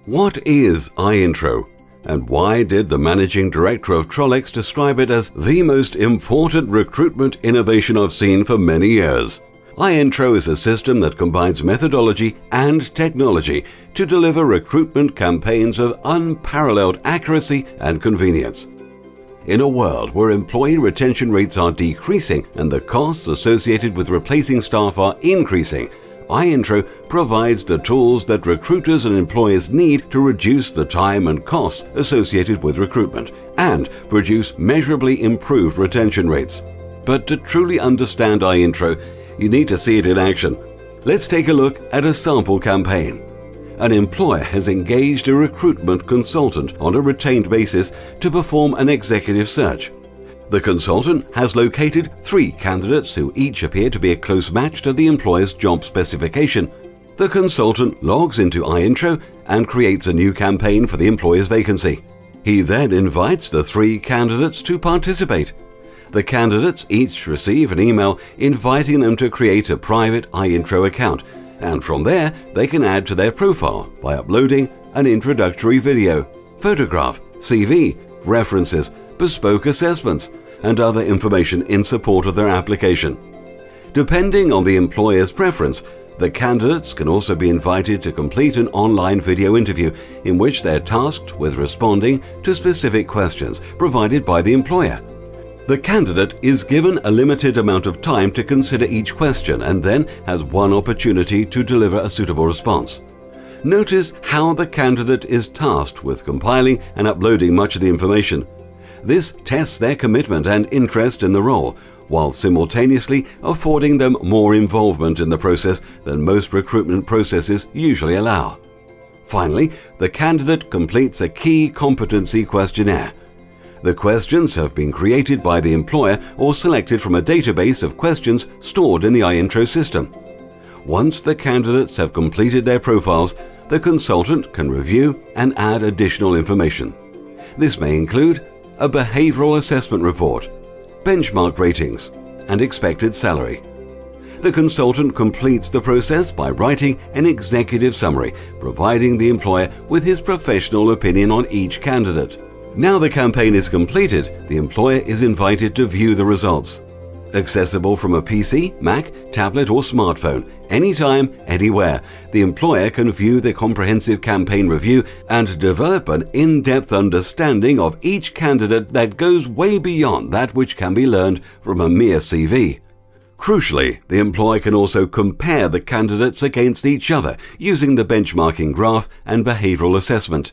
What is iIntro, and why did the managing director of Trollocs describe it as the most important recruitment innovation I've seen for many years? iIntro is a system that combines methodology and technology to deliver recruitment campaigns of unparalleled accuracy and convenience. In a world where employee retention rates are decreasing and the costs associated with replacing staff are increasing, iIntro provides the tools that recruiters and employers need to reduce the time and costs associated with recruitment and produce measurably improved retention rates. But to truly understand iIntro, you need to see it in action. Let's take a look at a sample campaign. An employer has engaged a recruitment consultant on a retained basis to perform an executive search. The consultant has located 3 candidates who each appear to be a close match to the employer's job specification. The consultant logs into iIntro and creates a new campaign for the employer's vacancy. He then invites the 3 candidates to participate. The candidates each receive an email inviting them to create a private iIntro account, and from there they can add to their profile by uploading an introductory video, photograph, CV, references, bespoke assessments, and other information in support of their application. Depending on the employer's preference, the candidates can also be invited to complete an online video interview in which they're tasked with responding to specific questions provided by the employer. The candidate is given a limited amount of time to consider each question and then has one opportunity to deliver a suitable response. Notice how the candidate is tasked with compiling and uploading much of the information. This tests their commitment and interest in the role, while simultaneously affording them more involvement in the process than most recruitment processes usually allow. Finally, the candidate completes a key competency questionnaire. The questions have been created by the employer or selected from a database of questions stored in the iIntro system. Once the candidates have completed their profiles, the consultant can review and add additional information. This may include a behavioral assessment report, benchmark ratings, and expected salary. The consultant completes the process by writing an executive summary, providing the employer with his professional opinion on each candidate. Now the campaign is completed, the employer is invited to view the results. Accessible from a PC, Mac, tablet, or smartphone, anytime, anywhere, the employer can view the comprehensive campaign review and develop an in-depth understanding of each candidate that goes way beyond that which can be learned from a mere CV. Crucially, the employer can also compare the candidates against each other using the benchmarking graph and behavioral assessment.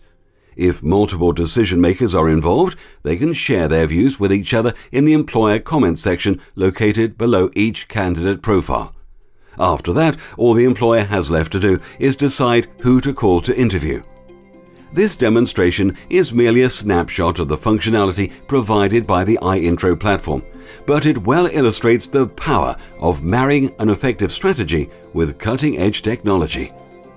If multiple decision makers are involved, they can share their views with each other in the employer comment section located below each candidate profile. After that, all the employer has left to do is decide who to call to interview. This demonstration is merely a snapshot of the functionality provided by the iIntro platform, but it well illustrates the power of marrying an effective strategy with cutting-edge technology.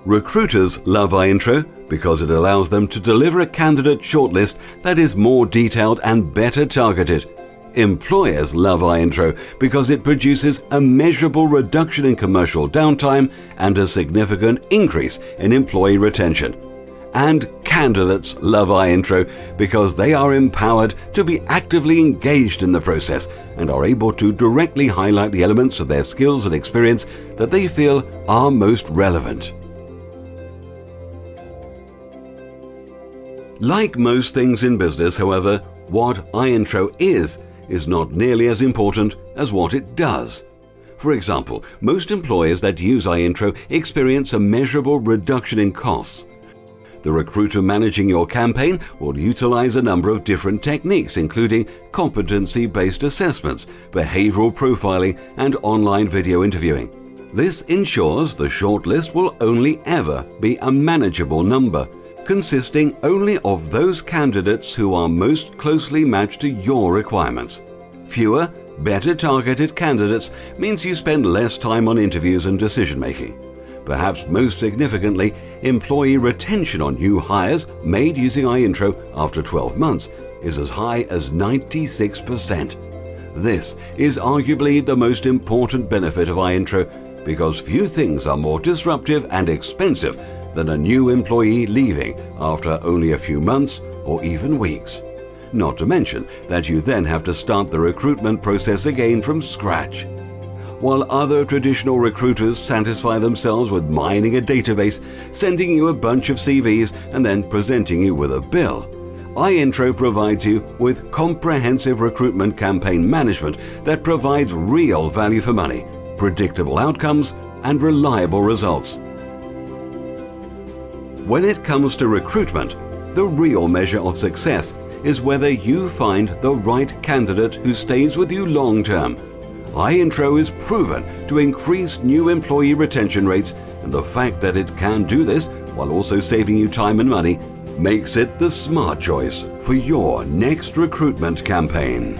Recruiters love iIntro because it allows them to deliver a candidate shortlist that is more detailed and better targeted. Employers love iIntro because it produces a measurable reduction in commercial downtime and a significant increase in employee retention. And candidates love iIntro because they are empowered to be actively engaged in the process and are able to directly highlight the elements of their skills and experience that they feel are most relevant. Like most things in business, however, what iIntro is not nearly as important as what it does. For example, most employers that use iIntro experience a measurable reduction in costs. The recruiter managing your campaign will utilize a number of different techniques, including competency-based assessments, behavioral profiling, and online video interviewing. This ensures the shortlist will only ever be a manageable number, consisting only of those candidates who are most closely matched to your requirements. Fewer, better targeted candidates means you spend less time on interviews and decision-making. Perhaps most significantly, employee retention on new hires made using iIntro after 12 months is as high as 96%. This is arguably the most important benefit of iIntro because few things are more disruptive and expensive than a new employee leaving after only a few months or even weeks. Not to mention that you then have to start the recruitment process again from scratch. While other traditional recruiters satisfy themselves with mining a database, sending you a bunch of CVs and then presenting you with a bill, iIntro provides you with comprehensive recruitment campaign management that provides real value for money, predictable outcomes, and reliable results. When it comes to recruitment, the real measure of success is whether you find the right candidate who stays with you long term. iIntro is proven to increase new employee retention rates, and the fact that it can do this while also saving you time and money makes it the smart choice for your next recruitment campaign.